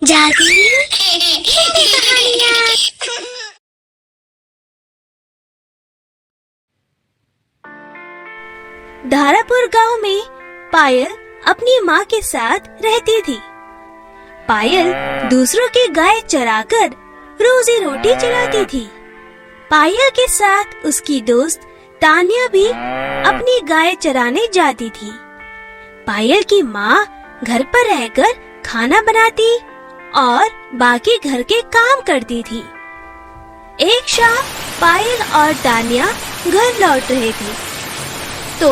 जादू कहानियाँ। धारापुर गांव में पायल अपनी माँ के साथ रहती थी। पायल दूसरों की गाय चराकर रोजी रोटी चलाती थी। पायल के साथ उसकी दोस्त तान्या भी अपनी गाय चराने जाती थी। पायल की माँ घर पर रहकर खाना बनाती और बाकी घर के काम करती थी। एक शाम पायल और तान्या घर लौट रहे थे तो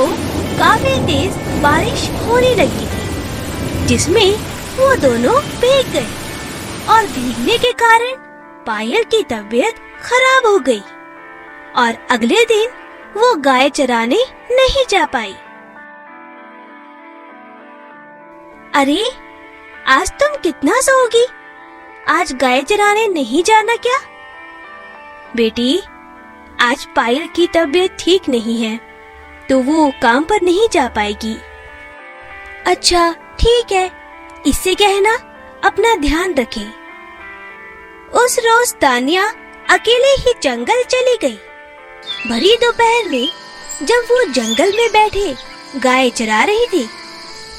काफी तेज बारिश होने लगी थी, जिसमें वो दोनों भीग गए और भीगने के कारण पायल की तबीयत खराब हो गई और अगले दिन वो गाय चराने नहीं जा पाई। अरे, आज तुम कितना सोओगी? आज गाय चराने नहीं जाना क्या? बेटी, आज पायल की तबीयत ठीक नहीं है तो वो काम पर नहीं जा पाएगी। अच्छा ठीक है, इससे कहना अपना ध्यान रखे। उस रोज तान्या अकेले ही जंगल चली गई। भरी दोपहर में जब वो जंगल में बैठे गाय चरा रही थी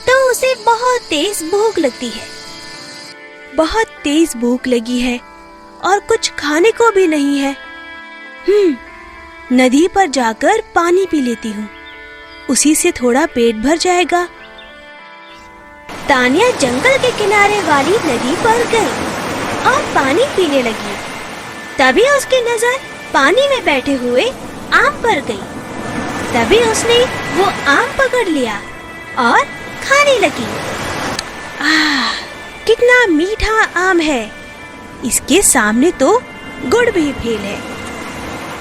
तो उसे बहुत तेज भूख लगती है। बहुत तेज भूख लगी है और कुछ खाने को भी नहीं है। नदी पर जाकर पानी पी लेती हूँ, उसी से थोड़ा पेट भर जाएगा। तान्या जंगल के किनारे वाली नदी पर गई और पानी पीने लगी। तभी उसकी नजर पानी में बैठे हुए आम पर गई। तभी उसने वो आम पकड़ लिया और खाने लगी। कितना मीठा आम है, इसके सामने तो गुड़ भी फेल है।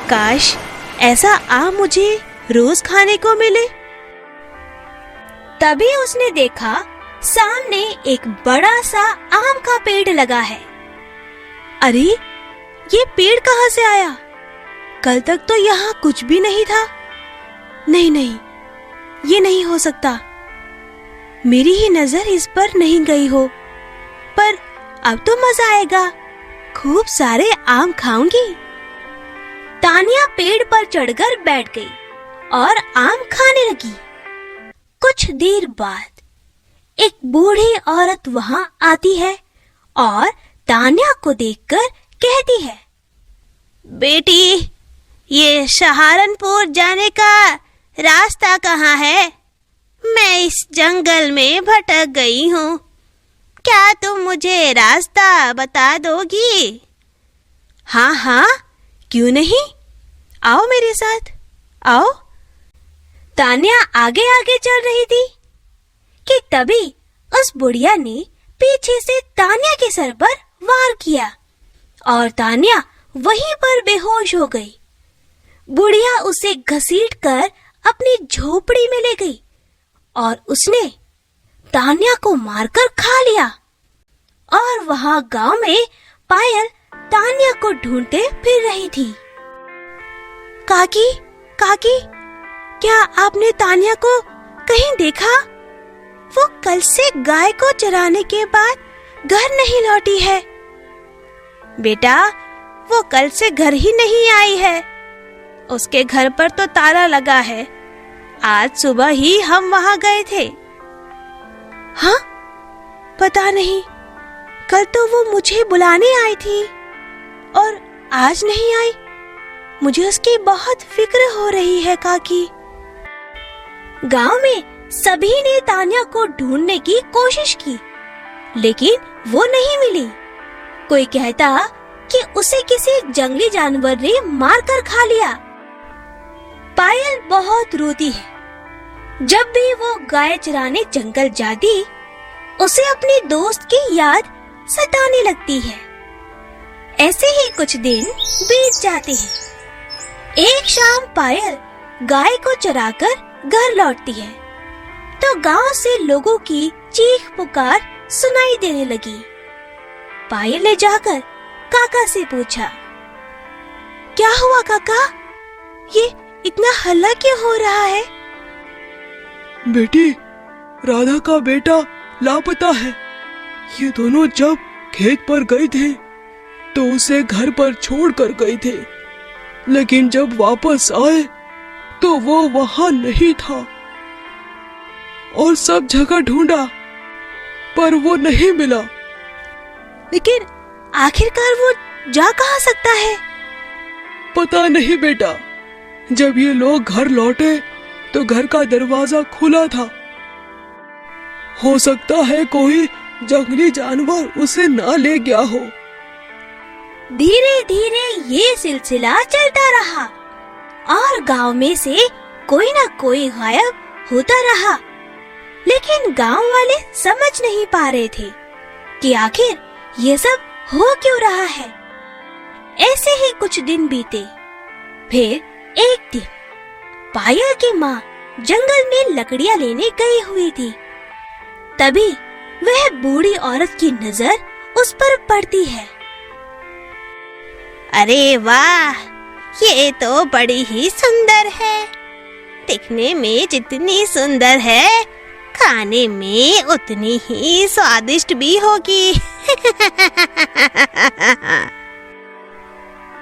काश ऐसा आम मुझे रोज खाने को मिले। तभी उसने देखा सामने एक बड़ा सा आम का पेड़ लगा है। अरे, ये पेड़ कहाँ से आया? कल तक तो यहाँ कुछ भी नहीं था। नहीं, ये नहीं हो सकता। मेरी ही नजर इस पर नहीं गई हो। पर अब तो मजा आएगा, खूब सारे आम खाऊंगी। तान्या पेड़ पर चढ़कर बैठ गई और आम खाने लगी। कुछ देर बाद एक बूढ़ी औरत वहां आती है और तान्या को देखकर कहती है, बेटी, ये सहारनपुर जाने का रास्ता कहाँ है? मैं इस जंगल में भटक गई हूँ। क्या तुम मुझे रास्ता बता दोगी? हाँ, क्यों नहीं, आओ मेरे साथ, आओ। तान्या आगे आगे चल रही थी कि तभी उस बुढ़िया ने पीछे से तान्या के सर पर वार किया और तान्या वहीं पर बेहोश हो गई। बुढ़िया उसे घसीटकर अपनी झोपड़ी में ले गई और उसने तान्या को मारकर खा लिया। और वहां गांव में पायल तान्या को ढूंढते फिर रही थी। काकी, क्या आपने तान्या को कहीं देखा? वो कल से गाय को चराने के बाद घर नहीं लौटी है। बेटा, वो कल से घर ही नहीं आई है। उसके घर पर तो ताला लगा है। आज सुबह ही हम वहां गए थे। हाँ, पता नहीं, कल तो वो मुझे बुलाने आई थी और आज नहीं आई। मुझे उसकी बहुत फिक्र हो रही है काकी। गांव में सभी ने तान्या को ढूंढने की कोशिश की, लेकिन वो नहीं मिली। कोई कहता कि उसे किसी जंगली जानवर ने मारकर खा लिया। पायल बहुत रोती है। जब भी वो गाय चराने जंगल जाती, उसे अपने दोस्त की याद सताने लगती है। ऐसे ही कुछ दिन बीत जाते हैं। एक शाम पायल गाय को चराकर घर लौटती है तो गांव से लोगों की चीख पुकार सुनाई देने लगी। पायल ने जाकर काका से पूछा, क्या हुआ काका? ये इतना हल्ला क्यों हो रहा है? बेटी, राधा का बेटा लापता है। ये दोनों जब खेत पर गए थे तो उसे घर पर छोड़ कर गए थे, लेकिन जब वापस आए तो वो वहां नहीं था और सब जगह ढूंढा पर वो नहीं मिला। लेकिन आखिरकार वो जा कहाँ सकता है? पता नहीं बेटा। जब ये लोग घर लौटे तो घर का दरवाजा खुला था। हो सकता है कोई जंगली जानवर उसे ना ले गया हो। धीरे धीरे ये सिलसिला चलता रहा और गांव में से कोई ना कोई गायब होता रहा, लेकिन गांव वाले समझ नहीं पा रहे थे कि आखिर ये सब हो क्यों रहा है। ऐसे ही कुछ दिन बीते। फिर एक दिन पायल की माँ जंगल में लकड़ियाँ लेने गई हुई थी। तभी वह बूढ़ी औरत की नजर उस पर पड़ती है। अरे वाह, ये तो बड़ी ही सुंदर है। दिखने में जितनी सुंदर है, खाने में उतनी ही स्वादिष्ट भी होगी।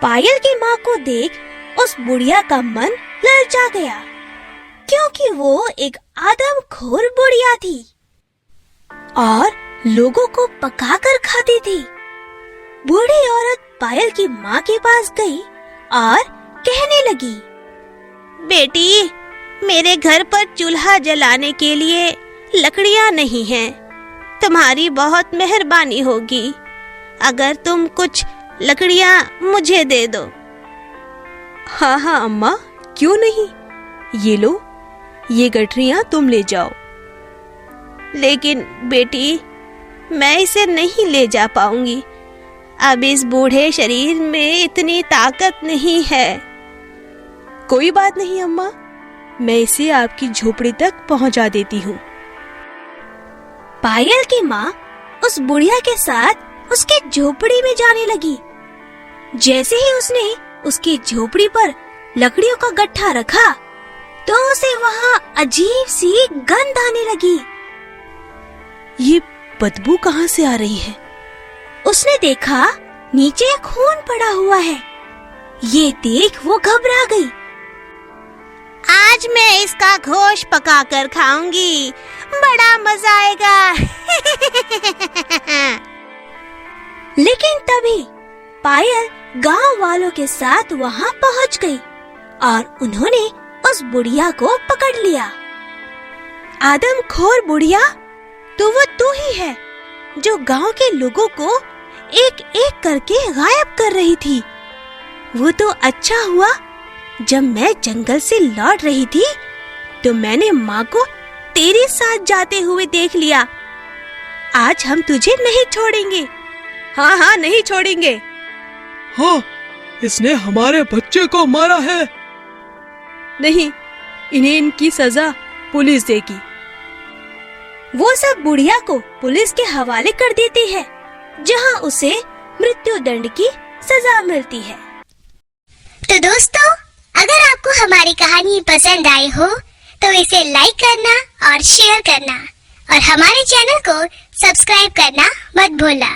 पायल की माँ को देख उस बुढ़िया का मन ललचा गया, क्योंकि वो एक आदमखोर बुढ़िया थी और लोगों को पकाकर खाती थी। बूढ़ी औरत पायल की माँ के पास गई और कहने लगी, बेटी, मेरे घर पर चूल्हा जलाने के लिए लकड़ियाँ नहीं हैं। तुम्हारी बहुत मेहरबानी होगी अगर तुम कुछ लकड़ियाँ मुझे दे दो। हाँ हाँ अम्मा, क्यों नहीं, ये लो, ये गठरियाँ तुम ले जाओ। लेकिन बेटी, मैं इसे नहीं ले जा पाऊंगी। अब इस बूढ़े शरीर में इतनी ताकत नहीं है। कोई बात नहीं अम्मा, मैं इसे आपकी झोपड़ी तक पहुंचा देती हूँ। पायल की माँ उस बुढ़िया के साथ उसके झोपड़ी में जाने लगी। जैसे ही उसने उसकी झोपड़ी पर लकड़ियों का गट्ठा रखा तो उसे वहाँ अजीब सी गंध आने लगी। ये बदबू कहाँ से आ रही है? उसने देखा नीचे खून पड़ा हुआ है। ये देख वो घबरा गई। आज मैं इसका गोश्त पकाकर खाऊंगी, बड़ा मजा आएगा। लेकिन तभी पायल गांव वालों के साथ वहां पहुंच गई और उन्होंने उस बुढ़िया को पकड़ लिया। आदमखोर बुढ़िया, तो वो तू ही है जो गांव के लोगों को एक एक करके गायब कर रही थी। वो तो अच्छा हुआ, जब मैं जंगल से लौट रही थी तो मैंने माँ को तेरे साथ जाते हुए देख लिया। आज हम तुझे नहीं छोड़ेंगे। हाँ हाँ, नहीं छोड़ेंगे। हाँ, इसने हमारे बच्चे को मारा है। नहीं, इन्हें इनकी सजा पुलिस देगी। वो सब बुढ़िया को पुलिस के हवाले कर देती है, जहाँ उसे मृत्यु दंड की सजा मिलती है। तो दोस्तों, अगर आपको हमारी कहानी पसंद आई हो तो इसे लाइक करना और शेयर करना और हमारे चैनल को सब्सक्राइब करना मत भूलना।